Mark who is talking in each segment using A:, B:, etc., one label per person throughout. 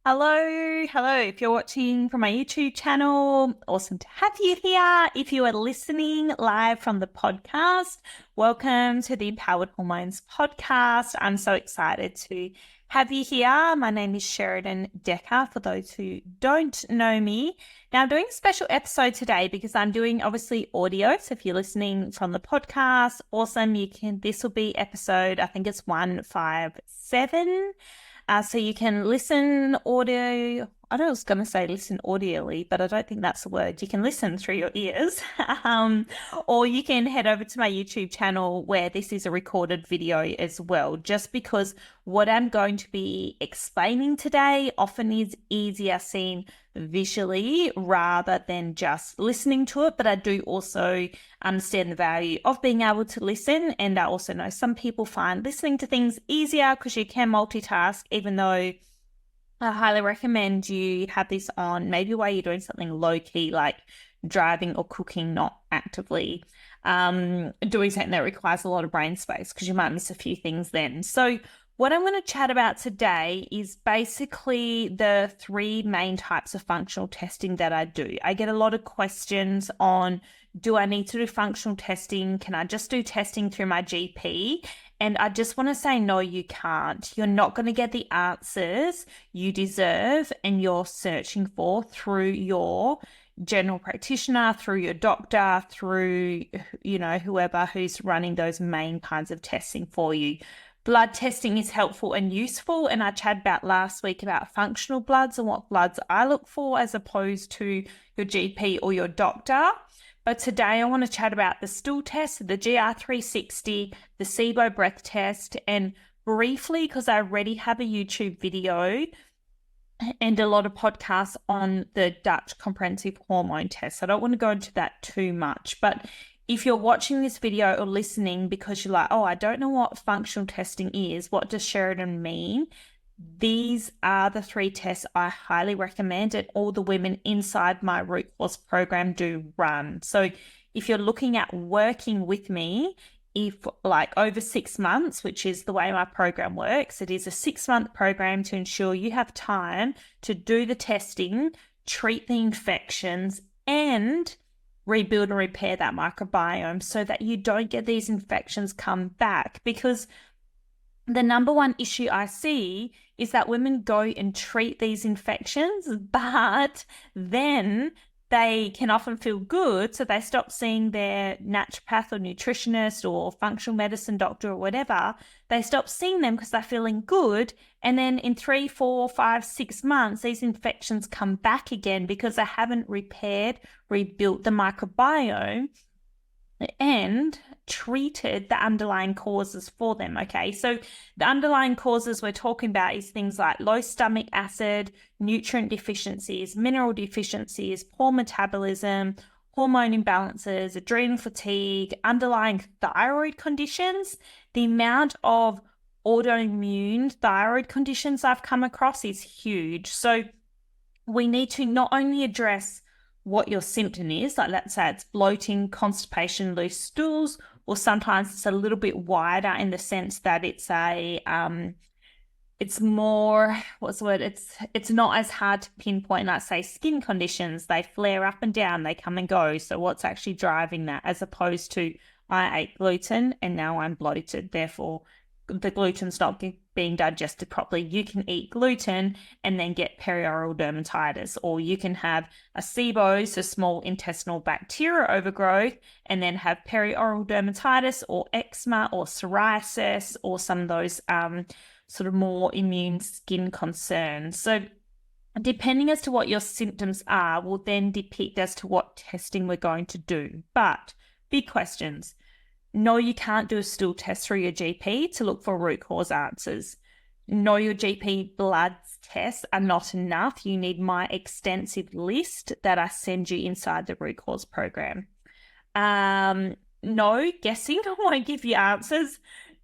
A: Hello. If you're watching from my YouTube channel, awesome to have you here. If you are listening live from the podcast, welcome to the Empowered Hormones podcast. I'm so excited to have you here. My name is Sheradyn Dekker, for those who don't know me. Now, I'm doing a special episode today because I'm doing obviously audio. So if you're listening from the podcast, awesome. This will be episode, I think it's 157. So you can listen audio. I was going to say listen audioly, but I don't think that's the word. You can listen through your ears, or you can head over to my YouTube channel where this is a recorded video as well, just because what I'm going to be explaining today often is easier seen visually rather than just listening to it. But I do also understand the value of being able to listen. And I also know some people find listening to things easier because you can multitask, even though I highly recommend you have this on maybe while you're doing something low key like driving or cooking, not actively doing something that requires a lot of brain space, because you might miss a few things then. So what I'm going to chat about today is basically the three main types of functional testing that I do. I get a lot of questions on, do I need to do functional testing? Can I just do testing through my GP? And I just want to say, no, you can't. You're not going to get the answers you deserve and you're searching for through your general practitioner, through your doctor, through, whoever who's running those main kinds of testing for you. Blood testing is helpful and useful, and I chatted about last week about functional bloods and what bloods I look for as opposed to your GP or your doctor. But today I want to chat about the stool test, the GR360, the SIBO breath test, and briefly, because I already have a YouTube video and a lot of podcasts on the Dutch comprehensive hormone test. I don't want to go into that too much, but if you're watching this video or listening because you're like, oh, I don't know what functional testing is, what does Sheradyn mean? These are the three tests I highly recommend, and all the women inside my root cause program do run. So if you're looking at working with me, if like over 6 months, which is the way my program works, it is a 6-month program to ensure you have time to do the testing, treat the infections, and rebuild and repair that microbiome so that you don't get these infections come back. Because the number one issue I see is that women go and treat these infections, but then they can often feel good, so they stop seeing their naturopath or nutritionist or functional medicine doctor or whatever. They stop seeing them because they're feeling good, and then in 3, 4, 5, 6 months, these infections come back again because they haven't rebuilt the microbiome and treated the underlying causes for them. Okay, so the underlying causes we're talking about is things like low stomach acid, nutrient deficiencies, mineral deficiencies, poor metabolism, hormone imbalances, adrenal fatigue, underlying thyroid conditions. The amount of autoimmune thyroid conditions I've come across is huge. So we need to not only address what your symptom is, like let's say it's bloating, constipation, loose stools, or sometimes it's a little bit wider in the sense that it's it's more, what's the word? It's not as hard to pinpoint, like say skin conditions. They flare up and down, they come and go. So what's actually driving that, as opposed to I ate gluten and now I'm bloated, therefore the gluten's not being digested properly. You can eat gluten and then get perioral dermatitis, or you can have a SIBO, so small intestinal bacterial overgrowth, and then have perioral dermatitis or eczema or psoriasis or some of those sort of more immune skin concerns. So depending as to what your symptoms are will then depict as to what testing we're going to do. But big questions. No, you can't do a stool test through your GP to look for root cause answers. No, your GP blood tests are not enough. You need my extensive list that I send you inside the root cause program. No, guessing won't give you answers.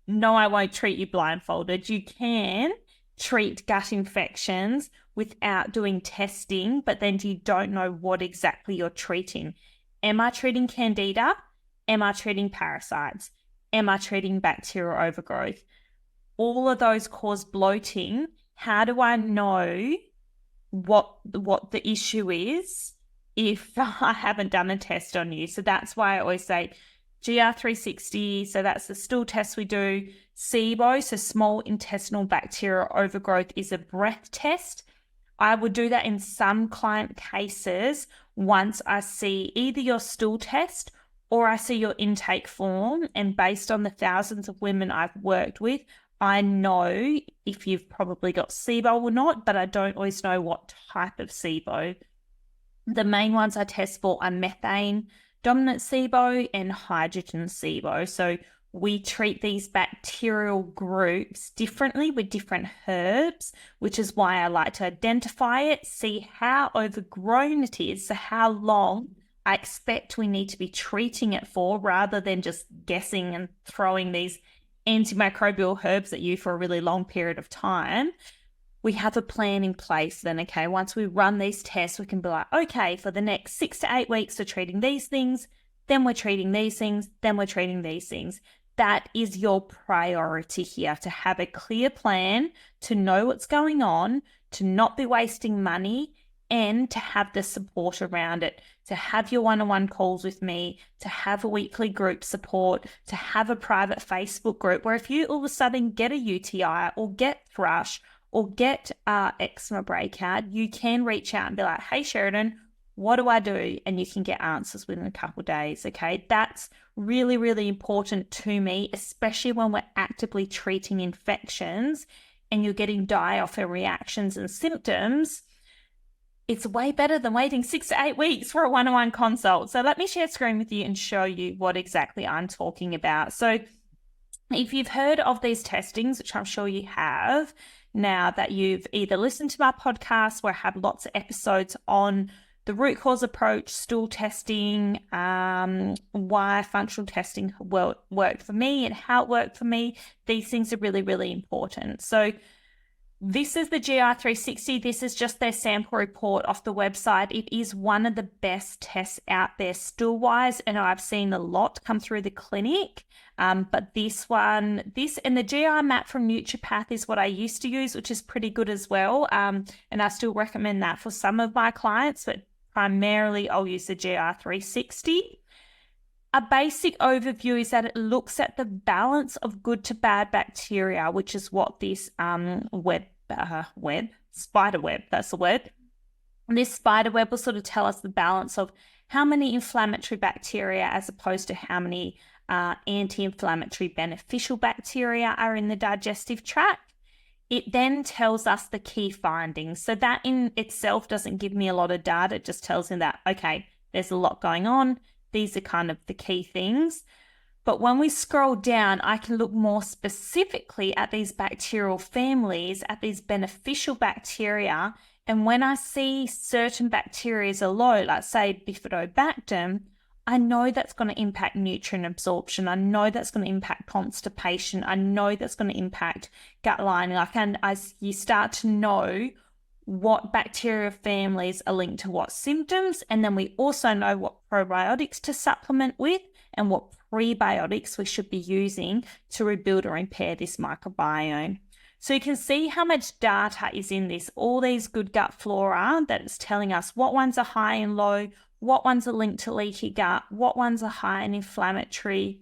A: No, I won't treat you blindfolded. You can treat gut infections without doing testing, but then you don't know what exactly you're treating. Am I treating candida? Am I treating parasites? Am I treating bacterial overgrowth? All of those cause bloating. How do I know what the issue is if I haven't done a test on you. So that's why I always say GR360, so that's the stool test we do. SIBO, so small intestinal bacterial overgrowth, is a breath test. I would do that in some client cases once I see either your stool test or I see your intake form. And based on the thousands of women I've worked with, I know if you've probably got SIBO or not, but I don't always know what type of SIBO. The main ones I test for are methane dominant SIBO and hydrogen SIBO. So we treat these bacterial groups differently with different herbs, which is why I like to identify it, see how overgrown it is, so how long I expect we need to be treating it for, rather than just guessing and throwing these antimicrobial herbs at you for a really long period of time. We have a plan in place then, okay? Once we run these tests, we can be like, okay, for the next 6 to 8 weeks, we're treating these things, then we're treating these things, then we're treating these things. That is your priority here, to have a clear plan, to know what's going on, to not be wasting money, and to have the support around it, to have your one-on-one calls with me, to have a weekly group support, to have a private Facebook group where if you all of a sudden get a UTI or get thrush or get eczema breakout, you can reach out and be like, hey, Sheradyn, what do I do? And you can get answers within a couple of days, okay? That's really, really important to me, especially when we're actively treating infections and you're getting die-off reactions and symptoms. It's way better than waiting 6 to 8 weeks for a one-on-one consult. So let me share screen with you and show you what exactly I'm talking about. So if you've heard of these testings, which I'm sure you have, now that you've either listened to my podcast where I have lots of episodes on the root cause approach, stool testing, why functional testing worked for me and how it worked for me, these things are really, really important. So this is the GR360. This is just their sample report off the website. It is one of the best tests out there stool-wise, and I've seen a lot come through the clinic. But this and the GR map from Nutripath is what I used to use, which is pretty good as well. And I still recommend that for some of my clients, but primarily I'll use the GR360. A basic overview is that it looks at the balance of good to bad bacteria, which is what this spider web, that's the word. And this spider web will sort of tell us the balance of how many inflammatory bacteria as opposed to how many anti-inflammatory beneficial bacteria are in the digestive tract. It then tells us the key findings. So that in itself doesn't give me a lot of data. It just tells me that, okay, there's a lot going on. These are kind of the key things. But when we scroll down, I can look more specifically at these bacterial families, at these beneficial bacteria. And when I see certain bacteria are low, like say Bifidobacter, I know that's going to impact nutrient absorption. I know that's going to impact constipation. I know that's going to impact gut lining. As you start to know what bacteria families are linked to what symptoms, and then we also know what probiotics to supplement with and what prebiotics we should be using to rebuild or repair this microbiome. So you can see how much data is in this, all these good gut flora that is telling us what ones are high and low, what ones are linked to leaky gut, what ones are high and inflammatory.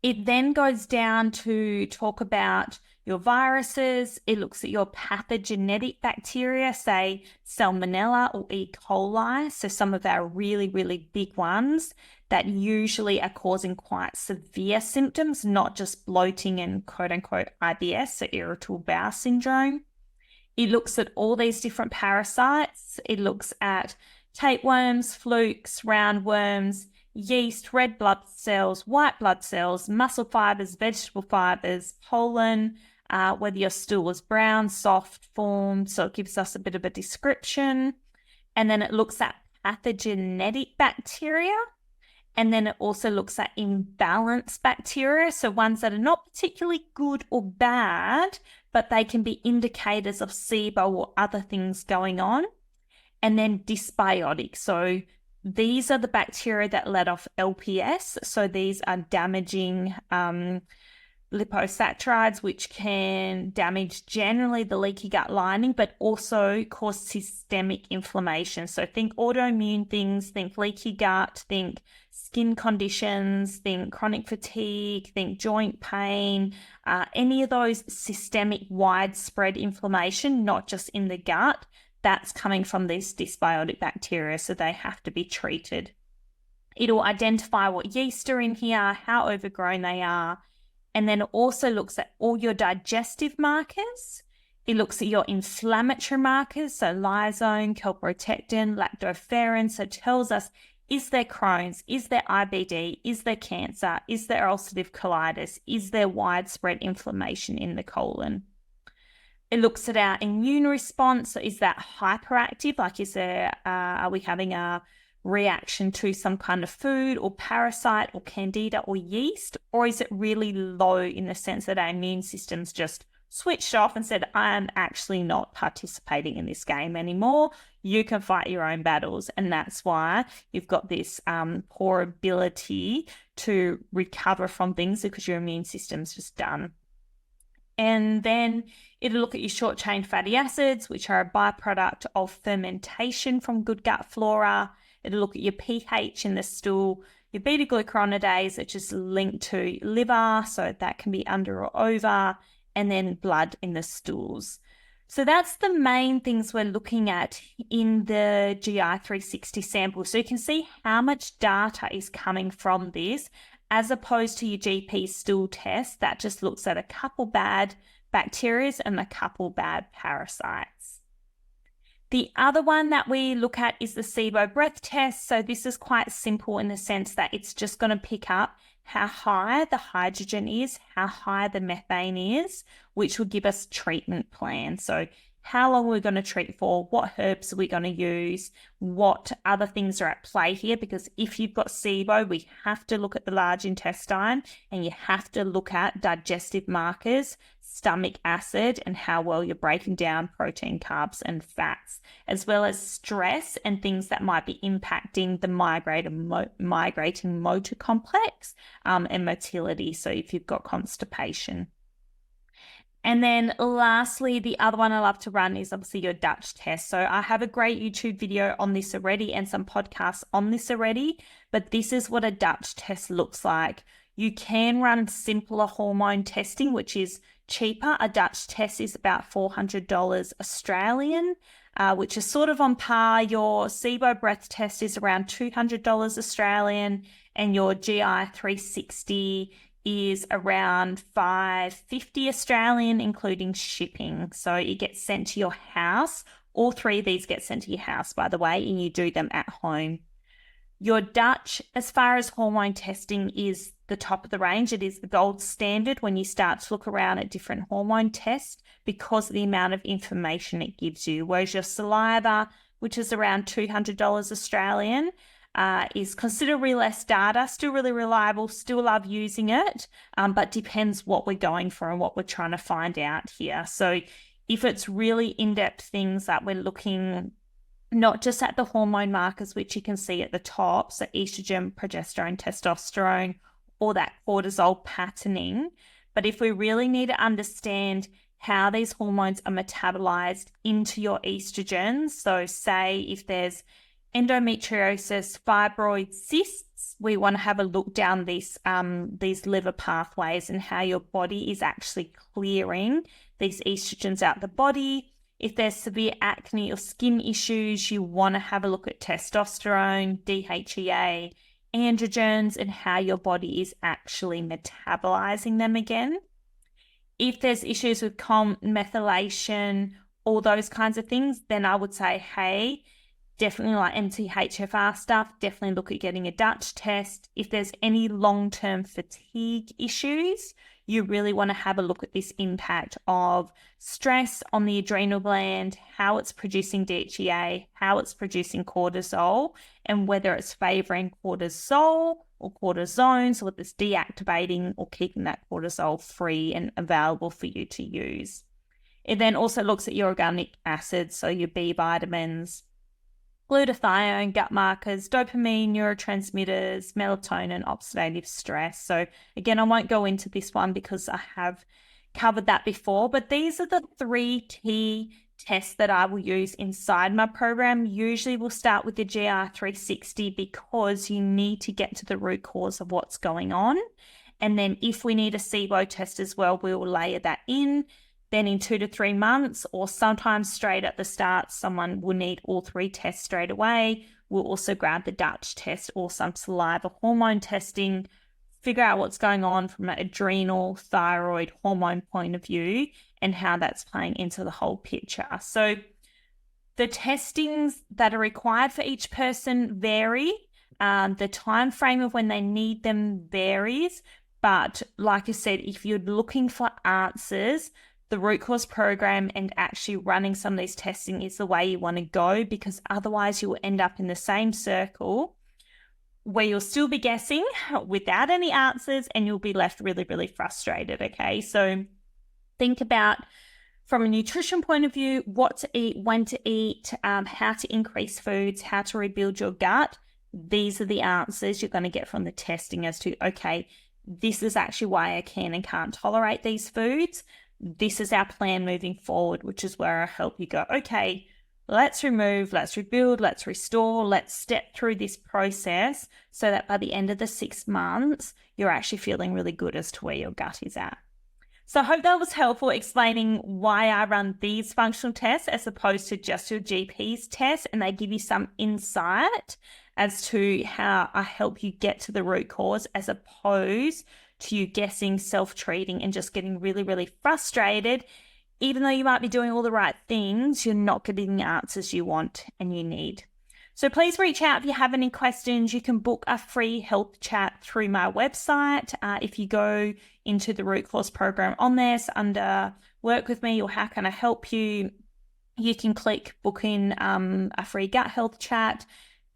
A: It then goes down to talk about your viruses. It looks at your pathogenetic bacteria, say Salmonella or E. coli. So some of our really, really big ones that usually are causing quite severe symptoms, not just bloating and quote unquote IBS, so irritable bowel syndrome. It looks at all these different parasites. It looks at tapeworms, flukes, roundworms, yeast, red blood cells, white blood cells, muscle fibers, vegetable fibers, pollen, whether your stool is brown, soft, formed, so it gives us a bit of a description. And then it looks at pathogenetic bacteria. And then it also looks at imbalanced bacteria, so ones that are not particularly good or bad, but they can be indicators of SIBO or other things going on. And then dysbiotic, so these are the bacteria that let off LPS. So these are damaging liposaccharides, which can damage generally the leaky gut lining, but also cause systemic inflammation. So think autoimmune things, think leaky gut, think skin conditions, think chronic fatigue, think joint pain, any of those systemic widespread inflammation, not just in the gut, that's coming from these dysbiotic bacteria, so they have to be treated. It'll identify what yeast are in here, how overgrown they are, and then it also looks at all your digestive markers. It looks at your inflammatory markers, so lysine, calprotectin, lactoferrin. So it tells us, is there Crohn's? Is there IBD? Is there cancer? Is there ulcerative colitis? Is there widespread inflammation in the colon? It looks at our immune response. So is that hyperactive? Like, are we having a reaction to some kind of food or parasite or candida or yeast? Or is it really low in the sense that our immune system's just switched off and said, I'm actually not participating in this game anymore. You can fight your own battles. And that's why you've got this poor ability to recover from things, because your immune system's just done. And then it'll look at your short-chain fatty acids, which are a byproduct of fermentation from good gut flora. It'll look at your pH in the stool, your beta-glucuronidase, which is linked to liver, so that can be under or over, and then blood in the stools. So that's the main things we're looking at in the GI 360 sample. So you can see how much data is coming from this, as opposed to your GP stool test that just looks at a couple bad bacteria and a couple bad parasites. The other one that we look at is the SIBO breath test. So this is quite simple in the sense that it's just going to pick up how high the hydrogen is, how high the methane is, which will give us treatment plans. So how long we're going to treat for, what herbs are we going to use, what other things are at play here, because if you've got SIBO, we have to look at the large intestine and you have to look at digestive markers, stomach acid, and how well you're breaking down protein, carbs, and fats, as well as stress and things that might be impacting the migrating motor complex and motility. So if you've got constipation. And then lastly, the other one I love to run is obviously your Dutch test. So I have a great YouTube video on this already and some podcasts on this already, but this is what a Dutch test looks like. You can run simpler hormone testing, which is cheaper. A Dutch test is about $400 Australian, which is sort of on par. Your SIBO breath test is around $200 Australian, and your GI 360 is around $550 Australian, including shipping. So it gets sent to your house. All three of these get sent to your house, by the way, and you do them at home. Your Dutch, as far as hormone testing, is the top of the range. It is the gold standard when you start to look around at different hormone tests because of the amount of information it gives you. Whereas your saliva, which is around $200 Australian, is considerably less data, still really reliable, still love using it, but depends what we're going for and what we're trying to find out here. So if it's really in-depth things that we're looking not just at the hormone markers, which you can see at the top, so estrogen, progesterone, testosterone, or that cortisol patterning, but if we really need to understand how these hormones are metabolized into your estrogens, so say if there's endometriosis, fibroid cysts, we want to have a look down these liver pathways and how your body is actually clearing these estrogens out the body. If there's severe acne or skin issues, you want to have a look at testosterone, DHEA, androgens, and how your body is actually metabolizing them again. If there's issues with methylation, all those kinds of things, then I would say, hey, definitely like MTHFR stuff, definitely look at getting a Dutch test. If there's any long-term fatigue issues, you really want to have a look at this impact of stress on the adrenal gland, how it's producing DHEA, how it's producing cortisol, and whether it's favoring cortisol or cortisone, so whether it's deactivating or keeping that cortisol free and available for you to use. It then also looks at your organic acids, so your B vitamins, glutathione, gut markers, dopamine, neurotransmitters, melatonin, oxidative stress. So again, I won't go into this one because I have covered that before, but these are the 3 key tests that I will use inside my program. Usually we'll start with the GR360 because you need to get to the root cause of what's going on. And then if we need a SIBO test as well, we will layer that in. Then in 2 to 3 months, or sometimes straight at the start, someone will need all 3 tests straight away. We'll also grab the Dutch test or some saliva hormone testing, figure out what's going on from an adrenal, thyroid, hormone point of view, and how that's playing into the whole picture. So the testings that are required for each person vary. The time frame of when they need them varies. But like I said, if you're looking for answers, the root cause program and actually running some of these testing is the way you want to go, because otherwise you will end up in the same circle where you'll still be guessing without any answers and you'll be left really, really frustrated. Okay. So think about, from a nutrition point of view, what to eat, when to eat, how to increase foods, how to rebuild your gut. These are the answers you're going to get from the testing as to, okay, this is actually why I can and can't tolerate these foods. This is our plan moving forward, which is where I help you go, okay, let's remove, let's rebuild, let's restore, let's step through this process so that by the end of the 6 months, you're actually feeling really good as to where your gut is at. So I hope that was helpful explaining why I run these functional tests as opposed to just your GP's tests, and they give you some insight as to how I help you get to the root cause as opposed to you guessing, self-treating, and just getting really, really frustrated. Even though you might be doing all the right things, you're not getting the answers you want and you need. So please reach out if you have any questions. You can book a free health chat through my website. If you go into the root cause program on this under work with me or how can I help you, you can click book in a free gut health chat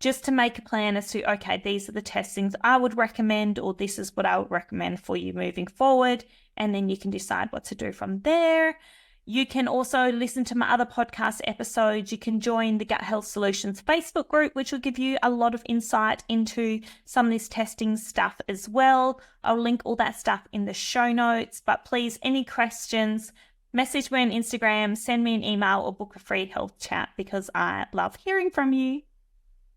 A: just to make a plan as to, okay, these are the testings I would recommend, or this is what I would recommend for you moving forward. And then you can decide what to do from there. You can also listen to my other podcast episodes. You can join the Gut Health Solutions Facebook group, which will give you a lot of insight into some of this testing stuff as well. I'll link all that stuff in the show notes. But please, any questions, message me on Instagram, send me an email, or book a free health chat because I love hearing from you.